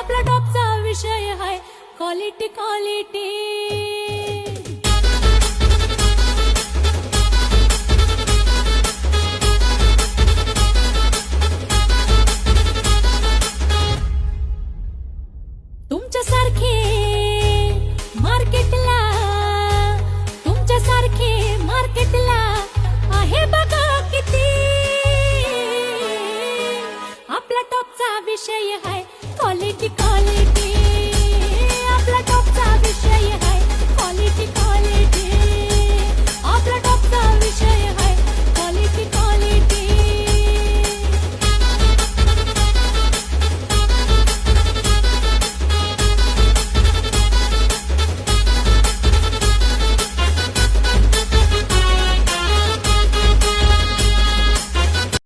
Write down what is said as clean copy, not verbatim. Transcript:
आपला टॉपचा विषय आहे क्वालिटी क्वालिटी। तुमच्यासारखे मार्केटला आहे बघा किती, आपला टॉपचा विषय आहे क्वालिटी क्वालिटी।